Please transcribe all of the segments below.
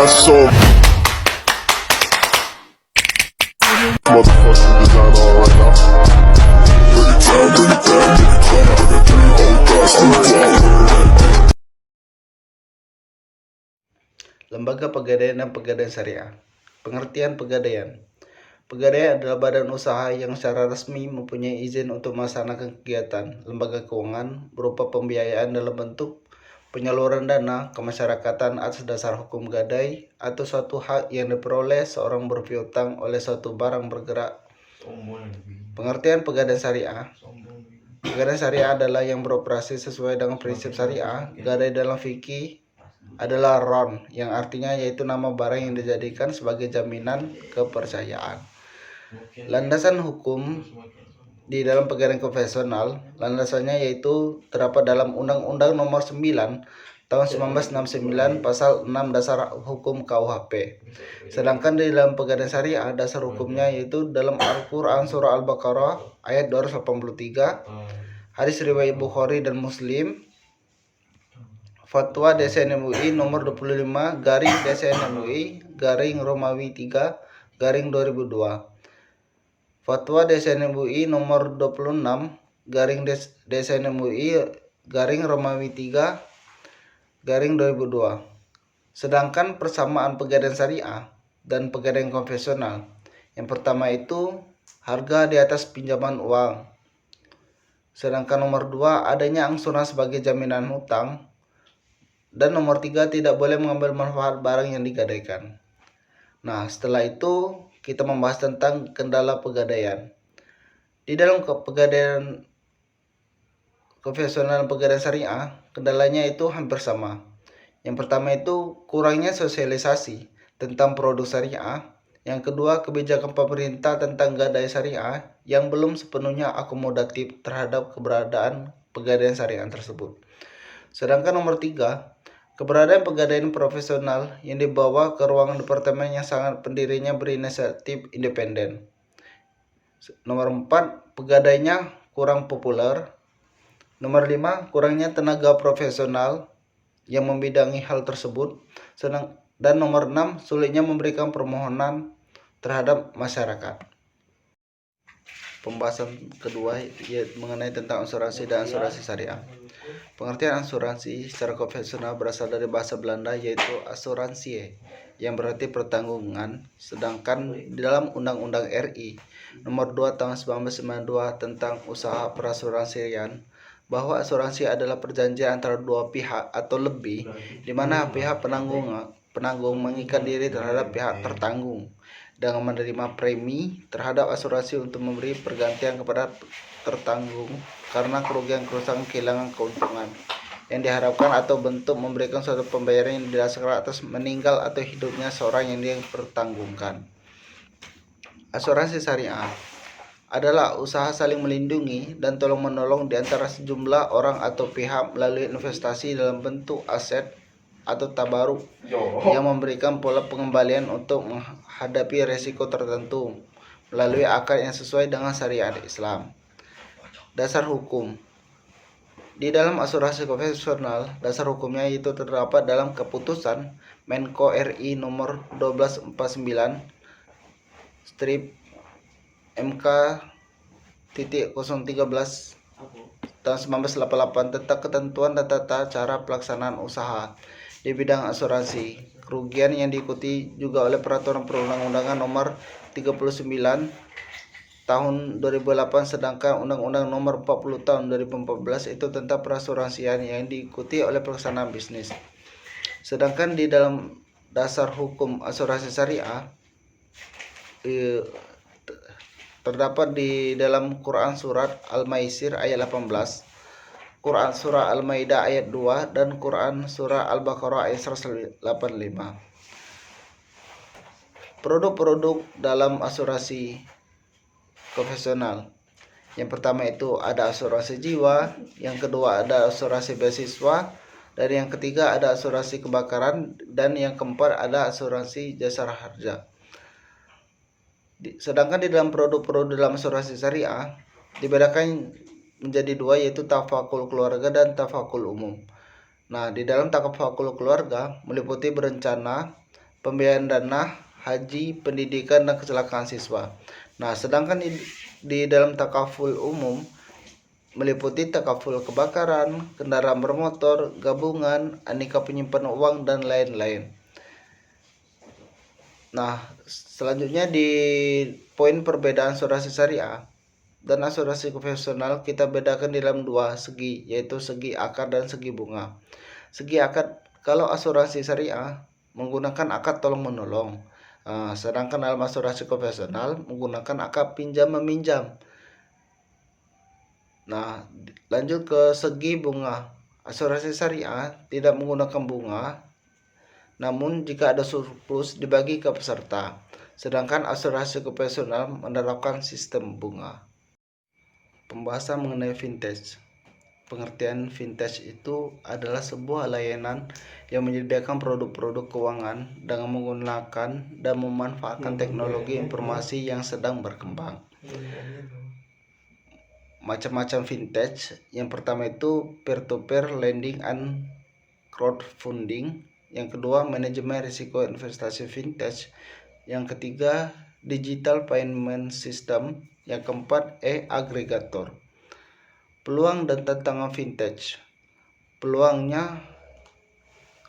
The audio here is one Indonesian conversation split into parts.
so motherfucking design all right now. Bring it down, bring it down, bring it down, bring it down, oh God, sleep on. Lembaga Pegadaian dan Pegadaian Syariah. Pengertian pegadaian. Pegadaian adalah badan usaha yang secara resmi mempunyai izin untuk melaksanakan kegiatan lembaga keuangan berupa pembiayaan dalam bentuk penyaluran dana kemasyarakatan atas dasar hukum gadai atau suatu hak yang diperoleh seorang berpiutang oleh suatu barang bergerak. Pengertian pegadaian syariah. Pegadaian syariah adalah yang beroperasi sesuai dengan prinsip syariah. Gadai dalam fikih adalah ron, yang artinya yaitu nama barang yang dijadikan sebagai jaminan kepercayaan. Landasan hukum di dalam pegadaian konvensional, landasannya yaitu terdapat dalam Undang-Undang Nomor 9 Tahun 1969 Pasal 6 Dasar Hukum KUHP. Sedangkan di dalam pegadaian syariah, dasar hukumnya yaitu dalam Al-Quran Surah Al-Baqarah ayat 283, hadis riwayat Bukhari dan Muslim, Fatwa DSN MUI nomor 25 garing DSN MUI garing Romawi 3 garing 2002. Fatwa DSN MUI nomor 26 garing DSN MUI garing Romawi 3 garing 2002. Sedangkan persamaan pegadaian syariah dan pegadaian konvensional, yang pertama itu harga di atas pinjaman uang. Sedangkan nomor 2 adanya angsuran sebagai jaminan hutang. Dan nomor 3 tidak boleh mengambil manfaat barang yang digadaikan. Nah, setelah itu kita membahas tentang kendala pegadaian. Di dalam pegadaian konvensional dan pegadaian syariah, kendalanya itu hampir sama. Yang pertama itu kurangnya sosialisasi tentang produk syariah. Yang kedua, kebijakan pemerintah tentang gadai syariah yang belum sepenuhnya akomodatif terhadap keberadaan pegadaian syariah tersebut. Sedangkan nomor 3, keberadaan pegadaian profesional yang dibawa ke ruangan departemen yang sangat pendirinya berinisiatif independen. Nomor 4, pegadainya kurang populer. Nomor 5, kurangnya tenaga profesional yang membidangi hal tersebut. Dan nomor 6, sulitnya memberikan permohonan terhadap masyarakat. Pembahasan kedua yaitu mengenai tentang asuransi dan asuransi syariah. Pengertian asuransi secara konvensional berasal dari bahasa Belanda yaitu asuransie, yang berarti pertanggungan. Sedangkan di dalam Undang-Undang RI Nomor 2 Tahun 1992 tentang usaha perasuransian, bahwa asuransi adalah perjanjian antara dua pihak atau lebih, di mana pihak penanggung mengikat diri terhadap pihak tertanggung dengan menerima premi terhadap asuransi untuk memberi pergantian kepada tertanggung karena kerugian, kerusakan, kehilangan, keuntungan yang diharapkan atau bentuk memberikan suatu pembayaran yang didasarkan atas meninggal atau hidupnya seorang yang dipertanggungkan. Asuransi syariah adalah usaha saling melindungi dan tolong-menolong di antara sejumlah orang atau pihak melalui investasi dalam bentuk aset atau tabaruk yang memberikan pola pengembalian untuk menghadapi resiko tertentu melalui akad yang sesuai dengan syariat Islam. Dasar hukum. Di dalam asuransi konvensional, dasar hukumnya itu terdapat dalam keputusan Menko RI nomor 1249 strip MK.013 tahun 1988 tentang ketentuan dan tata cara pelaksanaan usaha di bidang asuransi. Kerugian yang diikuti juga oleh peraturan perundang-undangan nomor 39 tahun 2008, sedangkan Undang-Undang nomor 40 tahun 2014 itu tentang perasuransian yang diikuti oleh pelaksanaan bisnis. Sedangkan di dalam dasar hukum asuransi syariah terdapat di dalam Quran Surat Al-Maisir ayat 18, Quran Surah Al-Maidah ayat 2, dan Quran Surah Al-Baqarah ayat 185. Produk-produk dalam asuransi konvensional. Yang pertama itu ada asuransi jiwa, yang kedua ada asuransi beasiswa, dan yang ketiga ada asuransi kebakaran, dan yang keempat ada asuransi jasa harja. Sedangkan di dalam produk-produk dalam asuransi syariah dibedakan menjadi dua, yaitu tafakul keluarga dan tafakul umum. Nah, di dalam tafakul keluarga meliputi berencana, pembiayaan dana haji, pendidikan, dan kecelakaan siswa. Nah, sedangkan di dalam takaful umum meliputi takaful kebakaran, kendaraan bermotor, gabungan, aneka penyimpanan uang, dan lain-lain. Nah, selanjutnya di poin perbedaan asuransi syariah dan asuransi konvensional kita bedakan dalam dua segi, yaitu segi akad dan segi bunga. Segi akad, kalau asuransi syariah menggunakan akad tolong-menolong, sedangkan dalam asuransi konvensional menggunakan akad pinjam-meminjam. Nah, lanjut ke segi bunga. Asuransi syariah tidak menggunakan bunga, namun jika ada surplus dibagi ke peserta. Sedangkan asuransi konvensional menerapkan sistem bunga. Pembahasan mengenai vintage. Pengertian vintage itu adalah sebuah layanan yang menyediakan produk-produk keuangan dengan menggunakan dan memanfaatkan teknologi informasi yang sedang berkembang. Macam-macam vintage. Yang pertama itu peer-to-peer lending and crowdfunding. Yang kedua, manajemen risiko investasi vintage. Yang ketiga, digital payment system. Yang keempat, agregator. Peluang dan tantangan vintage. Peluangnya,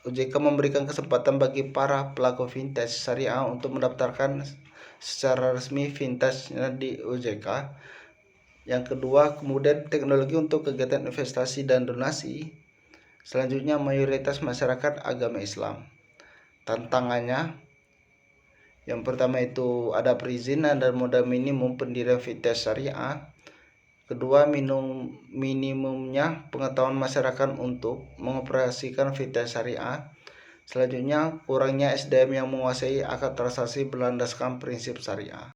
OJK memberikan kesempatan bagi para pelaku vintage syariah untuk mendaftarkan secara resmi vintage-nya di OJK. Yang kedua, kemudian teknologi untuk kegiatan investasi dan donasi. Selanjutnya, mayoritas masyarakat agama Islam. Tantangannya, yang pertama itu ada perizinan dan modal minimum pendirian vintage syariah. Kedua, minimumnya pengetahuan masyarakat untuk mengoperasikan vintage syariah. Selanjutnya, kurangnya SDM yang menguasai akad transaksi berlandaskan prinsip syariah.